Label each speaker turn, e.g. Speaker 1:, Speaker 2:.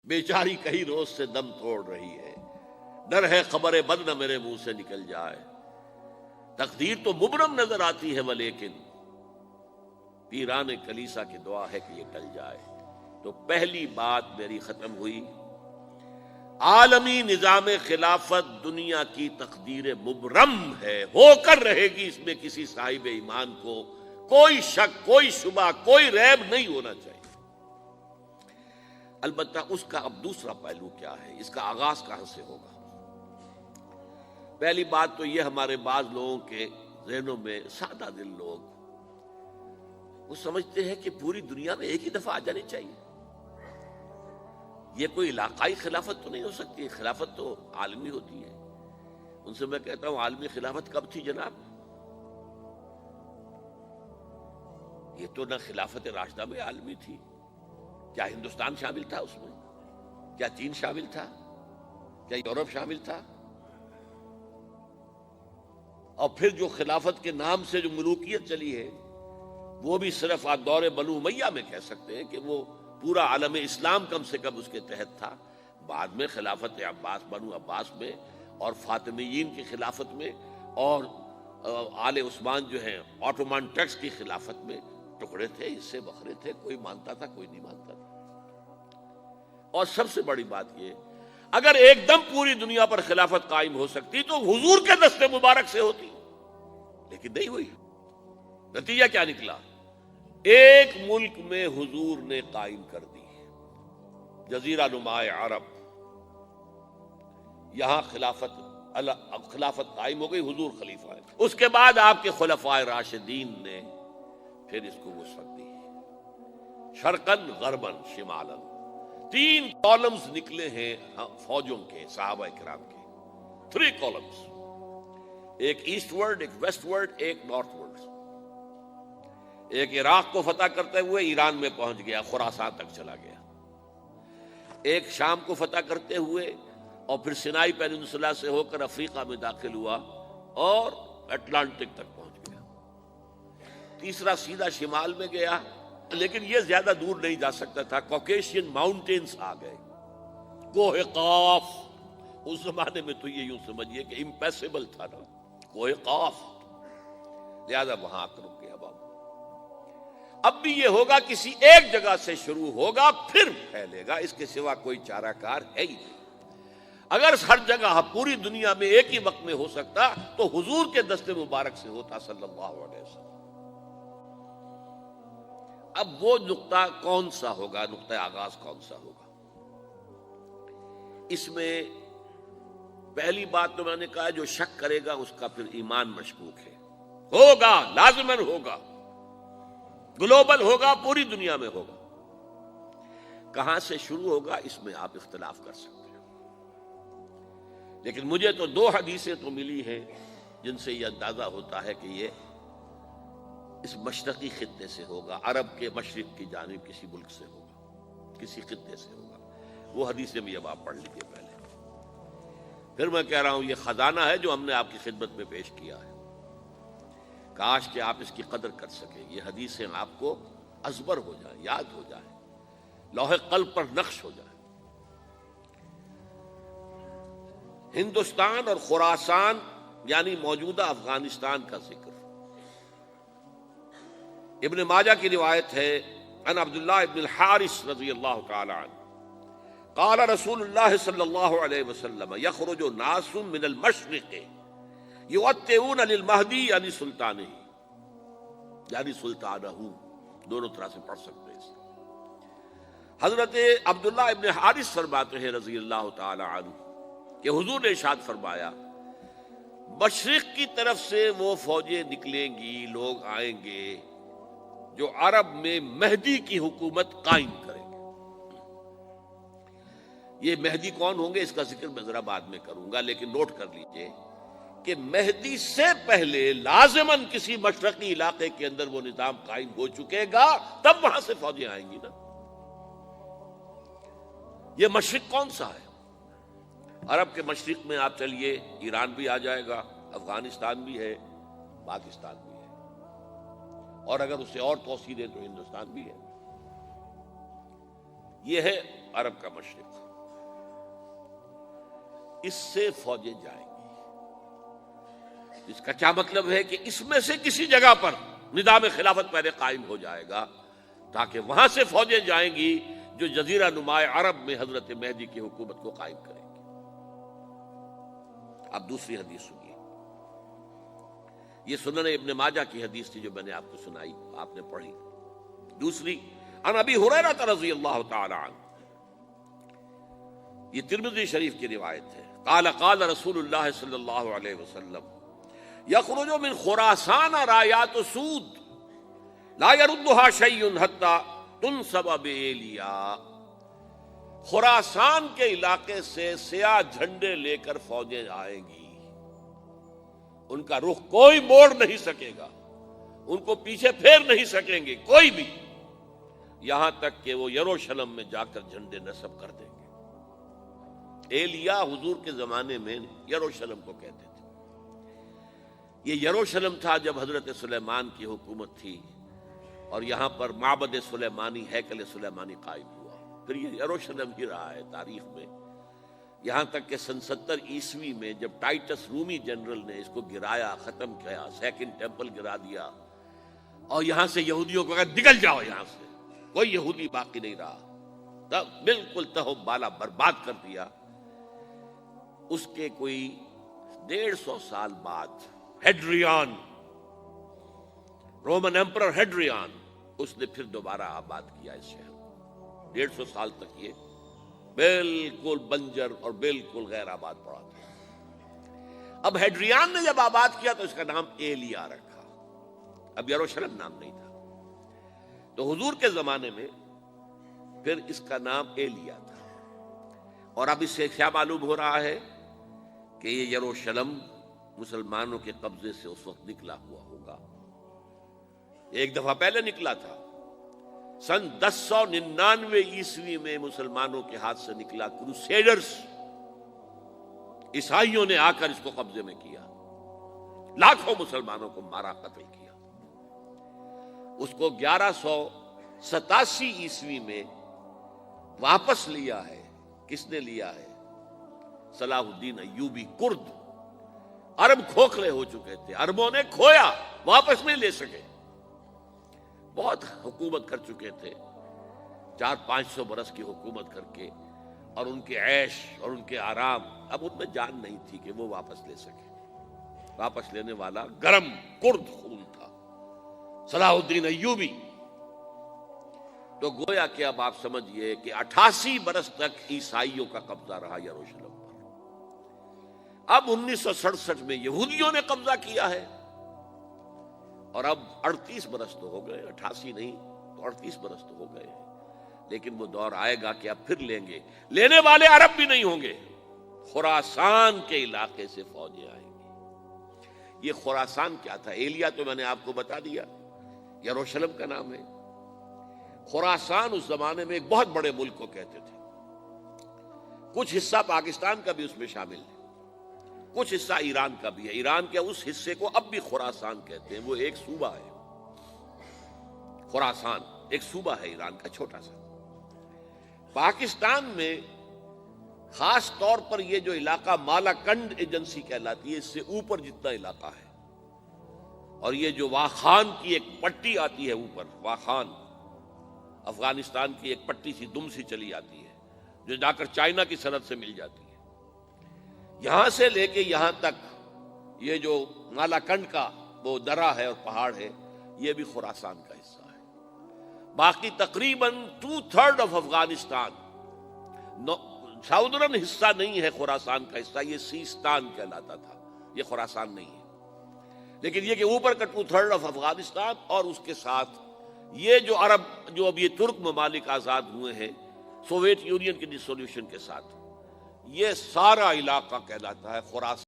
Speaker 1: بیچاری کئی روز سے دم توڑ رہی ہے، ڈر ہے خبر بد نہ میرے منہ سے نکل جائے، تقدیر تو مبرم نظر آتی ہے ولیکن پیران کلیسا کی دعا ہے کہ یہ ٹل جائے۔ تو پہلی بات میری ختم ہوئی، عالمی نظام خلافت دنیا کی تقدیر مبرم ہے، ہو کر رہے گی، اس میں کسی صاحب ایمان کو کوئی شک، کوئی شبہ، کوئی ریب نہیں ہونا چاہیے۔ البتہ اس کا اب دوسرا پہلو کیا ہے، اس کا آغاز کہاں سے ہوگا؟ پہلی بات تو یہ، ہمارے بعض لوگوں کے ذہنوں میں، سادہ دل لوگ وہ سمجھتے ہیں کہ پوری دنیا میں ایک ہی دفعہ آ جانی چاہیے، یہ کوئی علاقائی خلافت تو نہیں ہو سکتی، خلافت تو عالمی ہوتی ہے۔ ان سے میں کہتا ہوں، عالمی خلافت کب تھی جناب؟ یہ تو نہ خلافت راشدہ میں عالمی تھی، کیا ہندوستان شامل تھا اس میں؟ کیا چین شامل تھا؟ کیا یورپ شامل تھا؟ اور پھر جو خلافت کے نام سے جو ملوکیت چلی ہے، وہ بھی صرف آپ دور بنو امیہ میں کہہ سکتے ہیں کہ وہ پورا عالم اسلام کم سے کم اس کے تحت تھا۔ بعد میں خلافت عباس، بنو عباس میں، اور فاطمیین کی خلافت میں، اور آل عثمان جو ہیں آٹومان ٹرکس کی خلافت میں ٹکڑے تھے، حصے بکھرے تھے، کوئی مانتا تھا، کوئی نہیں مانتا تھا۔ اور سب سے بڑی بات یہ، اگر ایک دم پوری دنیا پر خلافت قائم ہو سکتی تو حضور کے دست مبارک سے ہوتی، لیکن نہیں ہوئی۔ نتیجہ کیا نکلا؟ ایک ملک میں حضور نے قائم کر دی، جزیرہ نما عرب، یہاں خلافت قائم ہو گئی، حضور خلیفہ ہے۔ اس کے بعد آپ کے خلفائے راشدین نے پھر اس کو وسعت دی، شرقاً غرباً شمالاً، 3 کالمز نکلے ہیں فوجوں کے، صحابہ کرام کے، 3 کالمز، ایک ایسٹ ورڈ، ایک ویسٹ ورڈ، ایک نارتھ ورڈ۔ ایک عراق کو فتح کرتے ہوئے ایران میں پہنچ گیا، خراسان تک چلا گیا۔ ایک شام کو فتح کرتے ہوئے اور پھر سینائی پیننسولا سے ہو کر افریقہ میں داخل ہوا اور اٹلانٹک تک پہنچ گیا۔ تیسرا سیدھا شمال میں گیا، لیکن یہ زیادہ دور نہیں جا سکتا تھا، کوکیشین ماؤنٹینز آ گئے، کوہ قاف۔ اس زمانے میں تو یہ یوں سمجھیے کہ امپیسیبل تھا نا، کوہ قاف، لہذا وہاں آ کر رک گیا بابا۔ اب بھی یہ ہوگا، کسی ایک جگہ سے شروع ہوگا پھر پھیلے گا، اس کے سوا کوئی چارہ کار ہے ہی نہیں۔ اگر ہر جگہ پوری دنیا میں ایک ہی وقت میں ہو سکتا تو حضور کے دست مبارک سے ہوتا صلی اللہ علیہ وسلم۔ اب وہ نقطہ کون سا ہوگا، نقطہ آغاز کون سا ہوگا؟ اس میں پہلی بات تو میں نے کہا، جو شک کرے گا اس کا پھر ایمان مشکوک ہے، ہوگا، لازماً ہوگا، گلوبل ہوگا، پوری دنیا میں ہوگا۔ کہاں سے شروع ہوگا اس میں آپ اختلاف کر سکتے ہیں، لیکن مجھے تو 2 حدیثیں تو ملی ہیں جن سے یہ اندازہ ہوتا ہے کہ یہ اس مشرقی خطے سے ہوگا، عرب کے مشرق کی جانب کسی ملک سے ہوگا، کسی خطے سے ہوگا۔ وہ حدیثیں بھی اب آپ پڑھ لیجیے پہلے۔ پھر میں کہہ رہا ہوں، یہ خزانہ ہے جو ہم نے آپ کی خدمت میں پیش کیا ہے، کاش کہ آپ اس کی قدر کر سکیں، یہ حدیثیں آپ کو ازبر ہو جائیں، یاد ہو جائیں، لوح قلب پر نقش ہو جائیں۔ ہندوستان اور خراسان یعنی موجودہ افغانستان کا ذکر ابن ماجہ کی روایت ہے، عن عبداللہ ابن الحارث رضی اللہ تعالی عنہ قال رسول اللہ صلی اللہ علیہ وسلم یخرج ناس من المشرق یؤتئون للمہدی یعنی سلطانہ، یعنی سلطانہ، دونوں طرح سے پڑھ سکتے ہیں۔ حضرت عبداللہ ابن حارث فرماتے ہیں رضی اللہ تعالی عنہ کہ حضور نے ارشاد فرمایا، مشرق کی طرف سے وہ فوجیں نکلیں گی، لوگ آئیں گے جو عرب میں مہدی کی حکومت قائم کریں گے۔ یہ مہدی کون ہوں گے اس کا ذکر میں ذرا بعد میں کروں گا، لیکن نوٹ کر لیجئے کہ مہدی سے پہلے لازماً کسی مشرقی علاقے کے اندر وہ نظام قائم ہو چکے گا، تب وہاں سے فوجیں آئیں گی نا۔ یہ مشرق کون سا ہے؟ عرب کے مشرق میں آپ چلیے، ایران بھی آ جائے گا، افغانستان بھی ہے، پاکستان بھی ہے، اور اگر اسے اور توسیع دیں تو ہندوستان بھی ہے۔ یہ ہے عرب کا مشرق، اس سے فوجیں جائیں گی۔ اس کا کیا مطلب ہے کہ اس میں سے کسی جگہ پر نظام خلافت پہلے قائم ہو جائے گا، تاکہ وہاں سے فوجیں جائیں گی جو جزیرہ نما عرب میں حضرت مہدی کی حکومت کو قائم کریں گی۔ اب دوسری حدیث سنیے، یہ سنن ابن ماجہ کی حدیث تھی جو میں نے آپ کو سنائی، آپ نے پڑھی۔ دوسری عن ابی ہریرہ رضی اللہ تعالی عنہ، یہ ترمذی شریف کی روایت ہے، قال قال رسول اللہ صلی اللہ علیہ وسلم یخرج من خراسان رایات سود لا يردها شیء حتی تنصب بإیلیا، خراسان کے علاقے سے سیاہ جھنڈے لے کر فوجیں آئیں گی، ان کا رخ کوئی موڑ نہیں سکے گا، ان کو پیچھے پھیر نہیں سکیں گے کوئی بھی، یہاں تک کہ وہ یروشلم میں جا کر جھنڈے نصب کر دیں گے۔ ایلیا حضور کے زمانے میں یروشلم کو کہتے تھے۔ یہ یروشلم تھا جب حضرت سلیمان کی حکومت تھی اور یہاں پر معبد سلیمانی، ہیکل سلیمانی قائم ہوا، پھر یہ یروشلم ہی رہا ہے تاریخ میں، یہاں تک کہ سن 70 عیسوی میں جب ٹائٹس رومی جنرل نے اس کو گرایا، ختم کیا، سیکنڈ ٹیمپل گرا دیا، اور یہاں سے یہودیوں کو کہا نکل جاؤ یہاں سے، کوئی یہودی باقی نہیں رہا، تب بالکل تہو بالا برباد کر دیا۔ اس کے کوئی 150 سال بعد ہیڈریان، رومن ایمپرر ہیڈریان، اس نے پھر دوبارہ آباد کیا اس شہر کو۔ 150 سال تک یہ بالکل بنجر اور بالکل غیر آباد پڑا تھا۔ اب ہیڈریان نے جب آباد کیا تو اس کا نام ایلیا رکھا، اب یروشلم نام نہیں تھا، تو حضور کے زمانے میں پھر اس کا نام ایلیا تھا۔ اور اب اس سے کیا معلوم ہو رہا ہے کہ یہ یروشلم مسلمانوں کے قبضے سے اس وقت نکلا ہوا ہوگا، ایک دفعہ پہلے نکلا تھا، سن 1099 عیسوی میں مسلمانوں کے ہاتھ سے نکلا، کروسیڈرز عیسائیوں نے آ کر اس کو قبضے میں کیا، لاکھوں مسلمانوں کو مارا، قتل کیا۔ اس کو 1187 عیسوی میں واپس لیا ہے، کس نے لیا ہے؟ صلاح الدین ایوبی، کرد، عرب کھوکھلے ہو چکے تھے، عربوں نے کھویا، واپس نہیں لے سکے، بہت حکومت کر چکے تھے، 400-500 برس کی حکومت کر کے، اور ان کے عیش اور ان کے آرام، اب ان میں جان نہیں تھی کہ وہ واپس لے سکے۔ واپس لینے والا گرم کرد خون تھا، صلاح الدین ایوبی۔ تو گویا کہ اب آپ سمجھئے کہ 88 برس تک عیسائیوں کا قبضہ رہا یروشلم پر۔ اب 1967 میں یہودیوں نے قبضہ کیا ہے، اور اب 38 برس تو ہو گئے، 88 نہیں تو 38 برس تو ہو گئے، لیکن وہ دور آئے گا کہ اب پھر لیں گے، لینے والے عرب بھی نہیں ہوں گے، خراسان کے علاقے سے فوجیں آئیں گی۔ یہ خراسان کیا تھا؟ ایلیا تو میں نے آپ کو بتا دیا، یروشلم کا نام ہے۔ خراسان اس زمانے میں ایک بہت بڑے ملک کو کہتے تھے، کچھ حصہ پاکستان کا بھی اس میں شامل ہے، کچھ حصہ ایران کا بھی ہے، ایران کے اس حصے کو اب بھی خراسان کہتے ہیں، وہ ایک صوبہ ہے، خراسان ایک صوبہ ہے ایران کا چھوٹا سا۔ پاکستان میں خاص طور پر یہ جو علاقہ مالاکنڈ ایجنسی کہلاتی ہے، اس سے اوپر جتنا علاقہ ہے، اور یہ جو واخان کی ایک پٹی آتی ہے اوپر، واخان افغانستان کی ایک پٹی سی دم سی چلی آتی ہے جو جا کر چائنا کی سرحد سے مل جاتی ہے، یہاں سے لے کے یہاں تک یہ جو مالاکنڈ کا وہ درہ ہے اور پہاڑ ہے، یہ بھی خراسان کا حصہ ہے۔ باقی تقریباً 2/3 آف افغانستان ساؤدرن حصہ نہیں ہے خراسان کا حصہ، یہ سیستان کہلاتا تھا، یہ خراسان نہیں ہے، لیکن یہ کہ اوپر کا 2/3 آف افغانستان، اور اس کے ساتھ یہ جو عرب، جو اب یہ ترک ممالک آزاد ہوئے ہیں سوویت یونین کی ڈسولوشن کے ساتھ، یہ سارا علاقہ کہلاتا ہے خراسان۔